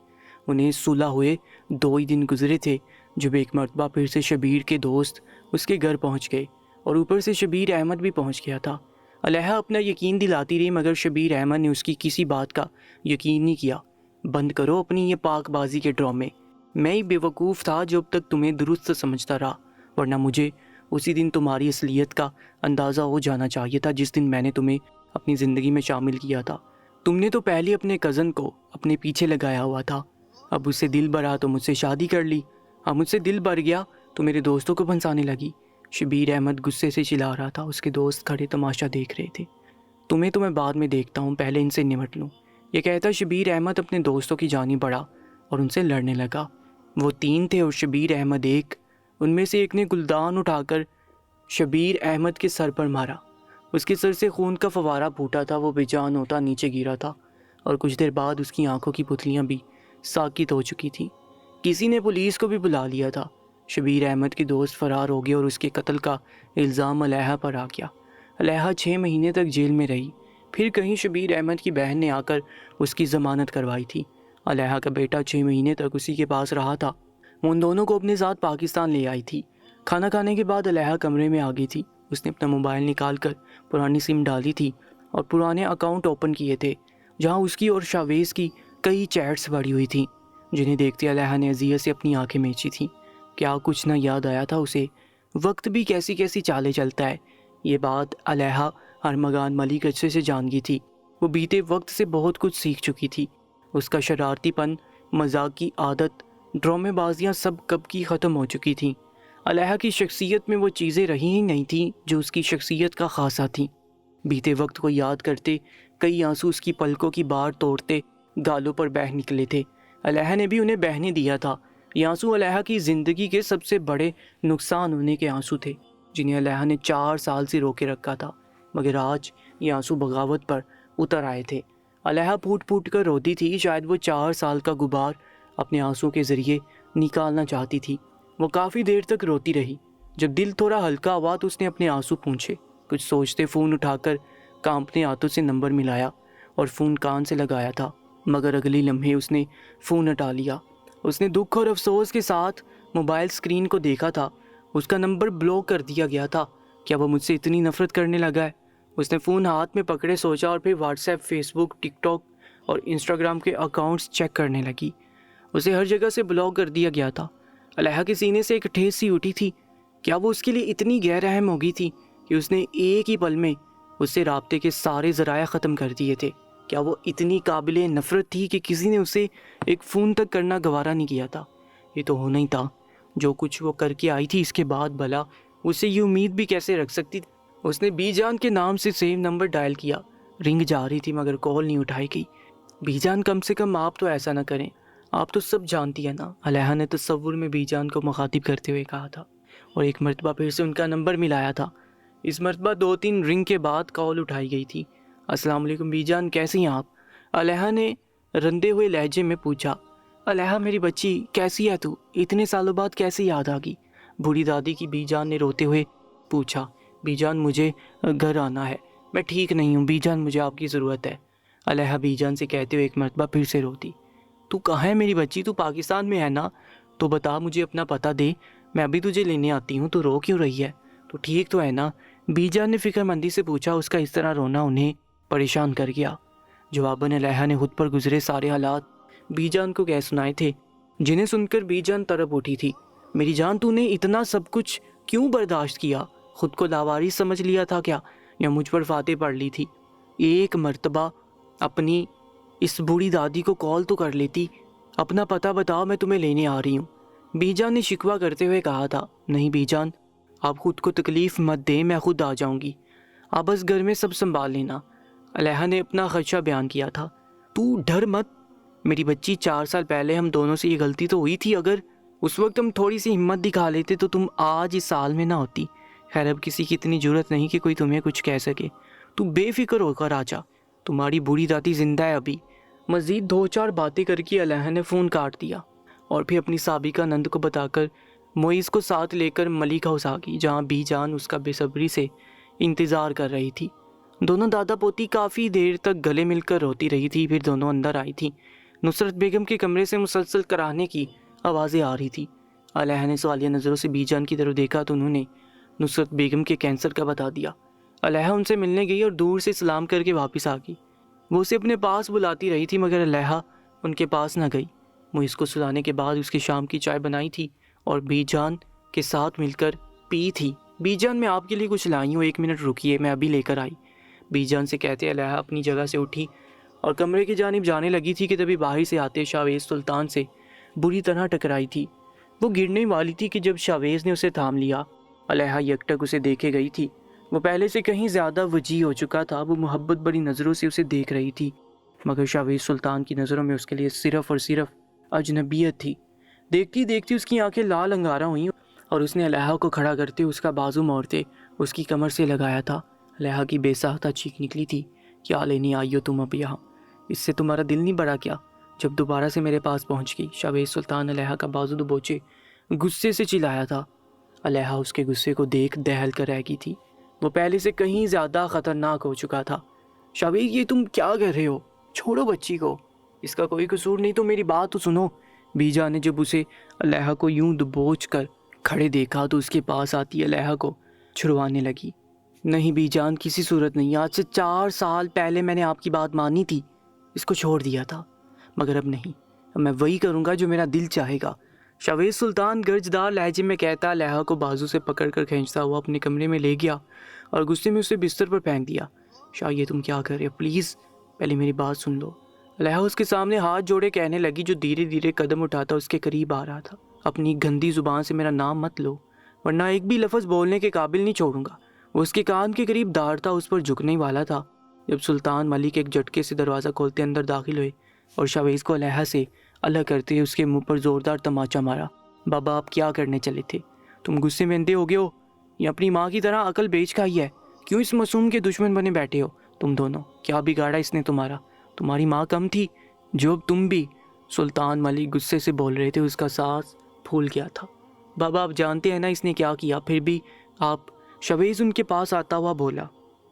انہیں صلح ہوئے 2 ہی دن گزرے تھے جب ایک مرتبہ پھر سے شبیر کے دوست اس کے گھر پہنچ گئے اور اوپر سے شبیر احمد بھی پہنچ گیا تھا۔ علیحہ اپنا یقین دلاتی رہی، مگر شبیر احمد نے اس کی کسی بات کا یقین نہیں کیا۔ بند کرو اپنی یہ پاک بازی کے ڈرامے، میں ہی بے وقوف تھا جو اب تک تمہیں درست سمجھتا رہا، ورنہ مجھے اسی دن تمہاری اصلیت کا اندازہ ہو جانا چاہیے تھا جس دن میں نے تمہیں اپنی زندگی میں شامل کیا تھا۔ تم نے تو پہلے اپنے کزن کو اپنے پیچھے لگایا ہوا تھا، اب اس سے دل بھرا تو مجھ سے شادی کر لی، اب مجھ سے دل بھر گیا تو میرے دوستوں کو پھنسانے لگی۔ شبیر احمد غصے سے چلا رہا تھا۔ اس کے دوست کھڑے تماشا دیکھ رہے تھے۔ تمہیں تو میں بعد میں دیکھتا ہوں، پہلے ان سے نمٹ لوں۔ یہ کہتا شبیر احمد اپنے دوستوں کی جانب بڑھا اور ان سے لڑنے لگا۔ وہ 3 تھے اور شبیر احمد ایک۔ ان میں سے ایک نے گلدان اٹھا کر شبیر احمد کے سر پر مارا۔ اس کے سر سے خون کا فوارہ پھوٹا تھا، وہ بے جان ہوتا نیچے گرا تھا اور کچھ دیر بعد اس کی آنکھوں کی پتلیاں بھی ساکت ہو چکی تھیں۔ کسی نے پولیس کو بھی بلا لیا تھا۔ شبیر احمد کے دوست فرار ہو گئے اور اس کے قتل کا الزام علیحہ پر آ گیا۔ علیحہ 6 مہینے تک جیل میں رہی۔ پھر کہیں شبیر احمد کی بہن نے آ کر اس کی ضمانت کروائی تھی۔ علیحہ کا بیٹا 6 مہینے تک اسی کے پاس رہا تھا۔ وہ ان دونوں کو اپنے ساتھ پاکستان لے آئی تھی۔ کھانا کھانے کے بعد علیحہ کمرے میں آ گئی تھی۔ اس نے اپنا موبائل نکال کر پرانی سم ڈالی تھی اور پرانے اکاؤنٹ اوپن کیے تھے جہاں اس کی اور شاویز کی کئی چیٹس پڑی ہوئی تھیں، جنہیں دیکھتے علیحہ نے اذیت سے اپنی آنکھیں میچی تھیں۔ کیا کچھ نہ یاد آیا تھا اسے، وقت بھی کیسی کیسی چالیں چلتا ہے۔ یہ بات علیحہ ارمغان ملک اچھے سے جان گئی تھی۔ وہ بیتے وقت سے بہت کچھ سیکھ چکی تھی۔ اس کا شرارتی پن، مذاق کی عادت، ڈرامے بازیاں سب کب کی ختم ہو چکی تھیں۔ علیحہ کی شخصیت میں وہ چیزیں رہی ہی نہیں تھیں جو اس کی شخصیت کا خاصہ تھیں۔ بیتے وقت کو یاد کرتے کئی آنسو اس کی پلکوں کی بار توڑتے گالوں پر بہہ نکلے تھے۔ علیحہ نے بھی انہیں بہنے دیا تھا۔ یہ آنسو علیحہ کی زندگی کے سب سے بڑے نقصان ہونے کے آنسو تھے، جنہیں علیحہ نے 4 سال سے روکے رکھا تھا، مگر آج یہ آنسو بغاوت پر اتر آئے تھے۔ علیحہ پھوٹ پھوٹ کر روتی تھی، شاید وہ 4 سال کا غبار اپنے آنسو کے ذریعے نکالنا چاہتی تھی۔ وہ کافی دیر تک روتی رہی۔ جب دل تھوڑا ہلکا ہوا تو اس نے اپنے آنسو پونچھے۔ کچھ سوچتے فون اٹھا کر کانپنے ہاتھوں سے نمبر ملایا اور فون کان سے لگایا تھا، مگر اگلی لمحے اس نے فون ہٹا لیا۔ اس نے دکھ اور افسوس کے ساتھ موبائل سکرین کو دیکھا تھا۔ اس کا نمبر بلاک کر دیا گیا تھا۔ کیا وہ مجھ سے اتنی نفرت کرنے لگا ہے؟ اس نے فون ہاتھ میں پکڑے سوچا اور پھر واٹس ایپ، فیس بک، ٹک ٹاک اور انسٹاگرام کے اکاؤنٹس چیک کرنے لگی۔ اسے ہر جگہ سے بلاک کر دیا گیا تھا۔ علیحہ کے سینے سے ایک ٹھیس سی اٹھی تھی۔ کیا وہ اس کے لیے اتنی غیر اہم ہو گئی تھی کہ اس نے ایک ہی پل میں اس سے رابطے کے سارے ذرائع ختم کر دیے تھے؟ کیا وہ اتنی قابل نفرت تھی کہ کسی نے اسے ایک فون تک کرنا گوارا نہیں کیا تھا؟ یہ تو ہونا ہی تھا۔ جو کچھ وہ کر کے آئی تھی اس کے بعد بھلا اسے یہ امید بھی کیسے رکھ سکتی تھی؟ اس نے بی جان کے نام سے سیو نمبر ڈائل کیا۔ رنگ جا رہی تھی مگر کال نہیں اٹھائی گئی۔ بی جان کم سے کم آپ تو ایسا نہ کریں، آپ تو سب جانتی ہیں نا، علیحہ نے تصور میں بی جان کو مخاطب کرتے ہوئے کہا تھا، اور ایک مرتبہ پھر سے ان کا نمبر ملایا تھا۔ اس مرتبہ 2-3 رنگ کے بعد کال اٹھائی گئی تھی۔ السلام علیکم بی جان، کیسی ہیں آپ؟ علیحہ نے رندے ہوئے لہجے میں پوچھا۔ علیحہ میری بچی، کیسی ہے تو؟ اتنے سالوں بعد کیسے یاد آ گئی؟ بوڑھی دادی کی بی جان نے روتے ہوئے پوچھا۔ بی جان مجھے گھر آنا ہے، میں ٹھیک نہیں ہوں بی جان، مجھے آپ کی ضرورت ہے۔ علیحہ بی جان سے کہتے ہوئے ایک مرتبہ پھر سے روتی۔ تو کہاں ہے میری بچی؟ تو پاکستان میں ہے نا؟ تو بتا مجھے اپنا پتہ دے، میں ابھی تجھے لینے آتی ہوں۔ تو رو کیوں رہی ہے؟ تو ٹھیک تو ہے نا؟ بی جان نے فکر مندی سے پوچھا۔ اس کا اس طرح رونا انہیں پریشان کر گیا۔ جواباً علیحہ نے خود پر گزرے سارے حالات بی جان کو کہہ سنائے تھے، جنہیں سن کر بی جان تڑپ اٹھی تھی۔ میری جان، تو نے اتنا سب کچھ کیوں برداشت کیا؟ خود کو لاوارث سمجھ لیا تھا کیا، یا مجھ پر فاتح پڑھ لی تھی؟ ایک مرتبہ اپنی اس بوڑھی دادی کو کال تو کر لیتی۔ اپنا پتہ بتاؤ، میں تمہیں لینے آ رہی ہوں۔ بی جان نے شکوہ کرتے ہوئے کہا تھا۔ نہیں بی جان، آپ خود کو تکلیف مت دیں، میں خود آ جاؤں گی، آپ بس گھر میں سب سنبھال لینا۔ علیحہ نے اپنا خدشہ بیان کیا تھا۔ تو ڈر مت میری بچی، 4 سال پہلے ہم دونوں سے یہ غلطی تو ہوئی تھی، اگر اس وقت ہم تھوڑی سی ہمت دکھا لیتے تو تم آج اس سال میں نہ ہوتی۔ خیر اب کسی کی اتنی ضرورت نہیں کہ کوئی تمہیں کچھ کہہ سکے، تو بے فکر ہو کر آ جا، تمہاری بوڑھی دادی زندہ ہے ابھی۔ مزید 2-4 باتیں کر کے علیحہ نے فون کاٹ دیا اور پھر اپنی سابقہ نند کو بتا کر معیز کو ساتھ لے کر ملک ہاؤس آ گئی، جہاں بی جان اس کا بے صبری سے انتظار کر رہی تھی۔ دونوں دادا پوتی کافی دیر تک گلے مل کر روتی رہی تھی، پھر دونوں اندر آئی تھیں۔ نصرت بیگم کے کمرے سے مسلسل کراہنے کی آوازیں آ رہی تھی۔ علیحہ نے سوالیہ نظروں سے بی جان کی طرف دیکھا تو انہوں نے نصرت بیگم کے کینسر کا بتا دیا۔ علیحہ ان سے ملنے گئی اور دور سے سلام کر کے واپس آ گئی۔ وہ اسے اپنے پاس بلاتی رہی تھی مگر علیحہ ان کے پاس نہ گئی۔ معیز کو سلانے کے بعد اس کی شام کی چائے بنائی تھی اور بی جان کے ساتھ مل کر پی تھی۔ بی جان میں آپ کے لیے کچھ لائی ہوں، 1 منٹ رکیے، میں ابھی لے کر آئی۔ بی جان سے کہتے علیحہ اپنی جگہ سے اٹھی اور کمرے کی جانب جانے لگی تھی کہ تبھی باہر سے آتے شاویز سلطان سے بری طرح ٹکرائی تھی۔ وہ گرنے والی تھی کہ جب شاویز نے اسے تھام لیا۔ علیحہ یکٹک اسے دیکھے گئی تھی۔ وہ پہلے سے کہیں زیادہ وجیح ہو چکا تھا۔ وہ محبت بڑی نظروں سے اسے دیکھ رہی تھی۔ مگر شاویز سلطان کی نظروں میں اس کے لیے صرف اور صرف اجنبیت تھی۔ دیکھتی دیکھتی اس کی آنکھیں لال انگارہ ہوئیں اور اس نے الیحا کو کھڑا کرتے اس کا بازو موڑتے اس کی کمر سے لگایا تھا۔ الیحا کی بے ساختہ چیخ نکلی تھی، کیا لینے آئی ہو تم اب یہاں؟ اس سے تمہارا دل نہیں بڑھا کیا؟ جب دوبارہ سے میرے پاس پہنچ گئی۔ شاویز سلطان الیحا کا بازو دبوچے غصے سے چلایا تھا۔ الیحا اس کے غصے کو دیکھ دہل کر رہ گئی تھی، وہ پہلے سے کہیں زیادہ خطرناک ہو چکا تھا۔ شاویز یہ تم کیا کر رہے ہو؟ چھوڑو بچی کو، اس کا کوئی قصور نہیں، تو میری بات تو سنو۔ بی جان نے جب اسے الیحا کو یوں دبوچ کر کھڑے دیکھا تو اس کے پاس آتی الیحا کو چھڑوانے لگی۔ نہیں بی جان، کسی صورت نہیں، آج سے 4 سال پہلے میں نے آپ کی بات مانی تھی، اس کو چھوڑ دیا تھا، مگر اب نہیں، اب میں وہی کروں گا جو میرا دل چاہے گا۔ شاویز سلطان گرجدار لہجے میں کہتا الیحا کو بازو سے پکڑ کر کھینچتا ہوا اپنے کمرے میں لے گیا اور غصے میں اسے بستر پر پھینک دیا۔ شاہ یہ تم کیا کر رہے ہو؟ پلیز پہلے میری بات سن لو۔ الیحا اس کے سامنے ہاتھ جوڑے کہنے لگی، جو دھیرے دھیرے قدم اٹھاتا اس کے قریب آ رہا تھا، اپنی گندی زبان سے میرا نام مت لو، ورنہ ایک بھی لفظ بولنے کے قابل نہیں چھوڑوں گا۔ وہ اس کے کان کے قریب داڑتا اس پر جھکنے والا تھا جب سلطان ملک ایک جھٹکے سے دروازہ کھولتے اندر داخل ہوئے اور شاویز کو الیحا سے الگ کرتے ہوئے اس کے منہ پر زوردار تماچا مارا۔ بابا آپ کیا کرنے چلے تھے؟ تم غصے میں اندھے ہو گئے ہو یا اپنی ماں کی طرح عقل بیچ کھائی ہے؟ کیوں اس معصوم کے دشمن بنے بیٹھے ہو تم دونوں؟ کیا بگاڑا اس نے تمہارا؟ تمہاری ماں کم تھی جو اب تم بھی؟ سلطان ملک غصے سے بول رہے تھے، اس کا سانس پھول گیا تھا۔ بابا آپ جانتے ہیں نا اس نے کیا کیا، پھر بھی آپ؟ شاویز ان کے پاس آتا ہوا بولا۔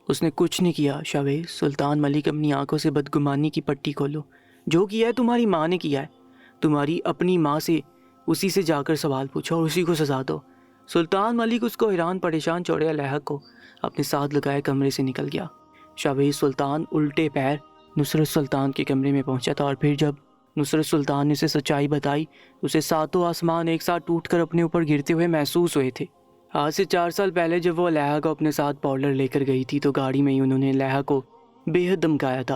اس نے کچھ نہیں کیا شاویز۔ سلطان ملک اپنی آنکھوں سے بدگمانی کی پٹی کھولو۔ جو کیا ہے تمہاری ماں نے کیا ہے، تمہاری اپنی ماں سے، اسی سے جا کر سوال پوچھو اور اسی کو سزا دو۔ سلطان ملک اس کو حیران پریشان چھوڑے الیحا کو اپنے ساتھ لگائے کمرے سے نکل گیا۔ شاویز سلطان الٹے پیر نصرت سلطان کے کمرے میں پہنچا تھا، اور پھر جب نصرت سلطان نے اسے سچائی بتائی اسے 7 آسمان ایک ساتھ ٹوٹ کر اپنے اوپر گرتے ہوئے محسوس ہوئے تھے۔ آج سے 4 سال پہلے جب وہ الیحا کو اپنے ساتھ پارلر لے کر گئی تھی تو گاڑی میں ہی انہوں نے الیحا کو بے حد دھمکایا تھا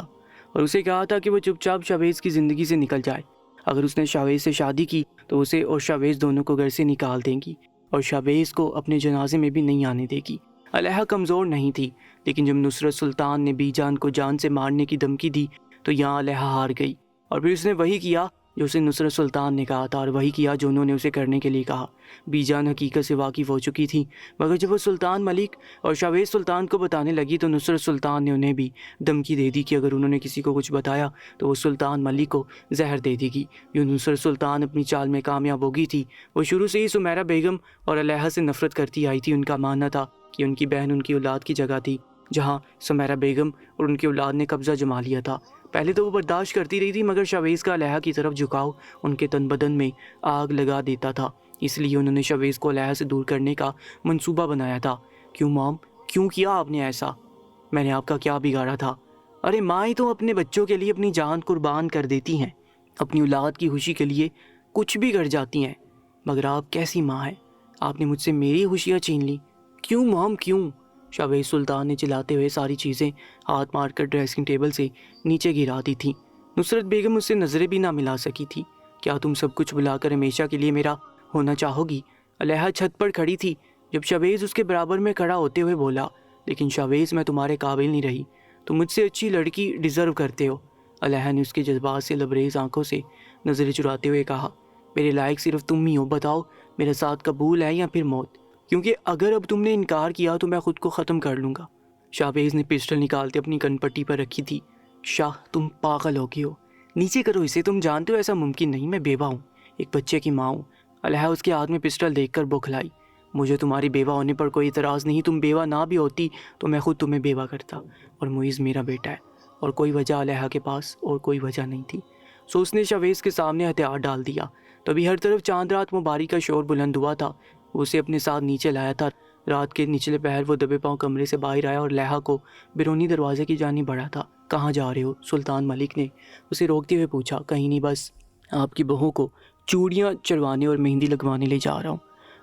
اور اسے کہا تھا کہ وہ چپ چاپ شاویز کی زندگی سے نکل جائے۔ اگر اس نے شاویز سے شادی کی تو اسے اور شاویز دونوں کو گھر سے نکال دیں گی اور شاویز کو اپنے جنازے میں بھی نہیں آنے دے گی۔ الیحا کمزور نہیں تھی، لیکن جب نصرت سلطان نے بی جان کو جان سے مارنے کی دھمکی دی تو یہاں الیحا ہار گئی، اور پھر اس نے وہی کیا جو اسے نصرت سلطان نے کہا تھا اور وہی کیا جو انہوں نے اسے کرنے کے لیے کہا۔ بی جان حقیقت سے واقف ہو چکی تھی، مگر جب وہ سلطان ملک اور شاویز سلطان کو بتانے لگی تو نصرت سلطان نے انہیں بھی دھمکی دے دی کہ اگر انہوں نے کسی کو کچھ بتایا تو وہ سلطان ملک کو زہر دے دے گی۔ جو نصرت سلطان اپنی چال میں کامیاب ہو گئی تھی، وہ شروع سے ہی سمیرہ بیگم اور الیحا سے نفرت کرتی آئی تھی۔ ان کا ماننا تھا کہ ان کی بہن ان کی اولاد کی جگہ تھی، جہاں سمیرہ بیگم اور ان کی اولاد نے قبضہ جما لیا تھا۔ پہلے تو وہ برداشت کرتی رہی تھی، مگر شاویز کا الیحا کی طرف جھکاؤ ان کے تن بدن میں آگ لگا دیتا تھا، اس لیے انہوں نے شاویز کو الیحا سے دور کرنے کا منصوبہ بنایا تھا۔ کیوں مام، کیوں کیا آپ نے ایسا؟ میں نے آپ کا کیا بگاڑا تھا؟ ارے مائیں تو اپنے بچوں کے لیے اپنی جان قربان کر دیتی ہیں، اپنی اولاد کی خوشی کے لیے کچھ بھی کر جاتی ہیں، مگر آپ کیسی ماں ہیں؟ آپ نے مجھ سے میری خوشیاں چھین لی۔ کیوں مام کیوں؟ شاویز سلطان نے چلاتے ہوئے ساری چیزیں ہاتھ مار کر ڈریسنگ ٹیبل سے نیچے گرا دی تھی۔ نصرت بیگم اس سے نظریں بھی نہ ملا سکی تھی۔ کیا تم سب کچھ بلا کر ہمیشہ کے لیے میرا ہونا چاہو گی؟ الیحا چھت پر کھڑی تھی جب شاویز اس کے برابر میں کھڑا ہوتے ہوئے بولا، لیکن شاویز میں تمہارے قابل نہیں رہی، تم مجھ سے اچھی لڑکی ڈیزرو کرتے ہو۔ الیحا نے اس کے جذبات سے لبریز آنکھوں سے نظریں چراتے ہوئے کہا، میرے لائق صرف تم ہی ہو، بتاؤ میرا ساتھ قبول ہے یا پھر موت؟ کیونکہ اگر اب تم نے انکار کیا تو میں خود کو ختم کر لوں گا۔ شاویز نے پسٹل نکالتے اپنی کن پٹی پر رکھی تھی۔ شاہ تم پاگل ہو گئے ہو، نیچے کرو اسے، تم جانتے ہو ایسا ممکن نہیں، میں بیوہ ہوں، ایک بچے کی ماں ہوں۔ الیحا اس کے ہاتھ میں پسٹل دیکھ کر بوکھلائی، مجھے تمہاری بیوہ ہونے پر کوئی اعتراض نہیں، تم بیوہ نہ بھی ہوتی تو میں خود تمہیں بیوہ کرتا، اور معیز میرا بیٹا ہے، اور کوئی وجہ الیحا کے پاس اور کوئی وجہ نہیں تھی۔ سو اس نے شاویز کے سامنے ہتھیار ڈال دیا۔ تبھی ہر طرف چاند رات مبارک کا شور بلند ہوا تھا، وہ اسے اپنے ساتھ نیچے لایا تھا۔ رات کے نچلے پہر وہ دبے پاؤں کمرے سے باہر آیا اور الیحا کو بیرونی دروازے کی جانب بڑھا تھا۔ کہاں جا رہے ہو؟ سلطان ملک نے اسے روکتے ہوئے پوچھا۔ کہیں نہیں، بس آپ کی بہو کو چوڑیاں چڑھوانے اور مہندی لگوانے لے جا رہا ہوں،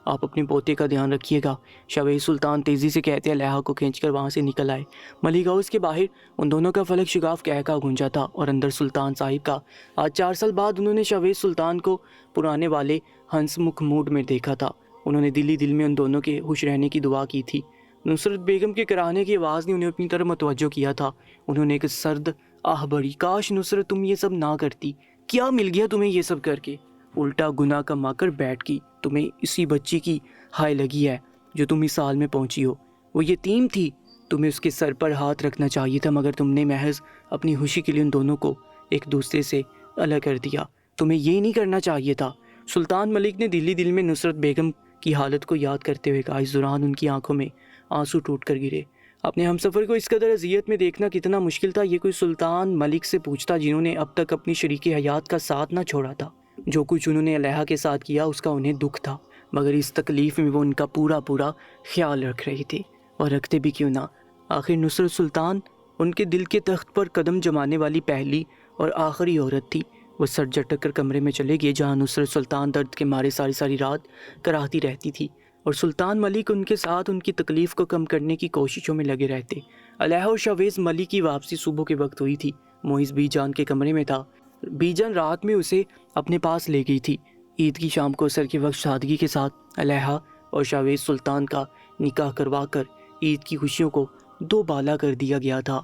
آپ اپنے پوتے کا دھیان رکھیے گا۔ شاویز سلطان تیزی سے کہتے الیحا کو کھینچ کر وہاں سے نکل آئے۔ ملک ہاؤس کے باہر ان دونوں کا فلک شگاف کہکا گونجا تھا، اور اندر سلطان صاحب کا۔ آج 4 سال بعد انہوں نے شاویز سلطان کو پرانے والے ہنس مکھ موڈ میں دیکھا تھا۔ انہوں نے دل ہی دل میں ان دونوں کے خوش رہنے کی دعا کی تھی۔ نصرت بیگم کے کراہنے کی آواز نے انہیں اپنی طرف متوجہ کیا تھا۔ انہوں نے ایک سرد آہ بڑی، کاش نصرت تم یہ سب نہ کرتی، کیا مل گیا تمہیں یہ سب کر کے؟ الٹا گناہ کما کر بیٹھ گئی، تمہیں اسی بچی کی ہائے لگی ہے جو تم اس حال میں پہنچی ہو۔ وہ یتیم تھی، تمہیں اس کے سر پر ہاتھ رکھنا چاہیے تھا، مگر تم نے محض اپنی خوشی کے لیے ان دونوں کو ایک دوسرے سے الگ کر دیا۔ تمہیں یہ نہیں کرنا چاہیے تھا۔ سلطان ملک نے دل میں نصرت بیگم کی حالت کو یاد کرتے ہوئے کہا۔ اس دوران ان کی آنکھوں میں آنسو ٹوٹ کر گرے۔ اپنے ہمسفر کو اس قدر اذیت میں دیکھنا کتنا مشکل تھا، یہ کوئی سلطان ملک سے پوچھتا جنہوں نے اب تک اپنی شریک حیات کا ساتھ نہ چھوڑا تھا۔ جو کچھ انہوں نے علیحہ کے ساتھ کیا اس کا انہیں دکھ تھا، مگر اس تکلیف میں وہ ان کا پورا خیال رکھ رہے تھے، اور رکھتے بھی کیوں نہ۔ آخر نصرت سلطان ان کے دل کے تخت پر قدم جمانے والی پہلی اور آخری عورت تھی۔ وہ سر جھٹک کر کمرے میں چلے گئے جہاں نصرت سلطان درد کے مارے ساری رات کراہتی رہتی تھی، اور سلطان ملک ان کے ساتھ ان کی تکلیف کو کم کرنے کی کوششوں میں لگے رہتے۔ علیحہ اور شاویز ملک کی واپسی صبح کے وقت ہوئی تھی۔ معیز بی جان کے کمرے میں تھا۔ بی جان رات میں اسے اپنے پاس لے گئی تھی۔ عید کی شام کو عصر کے وقت سادگی کے ساتھ علیحہ اور شاویز سلطان کا نکاح کروا کر عید کی خوشیوں کو دوبالا کر دیا گیا تھا۔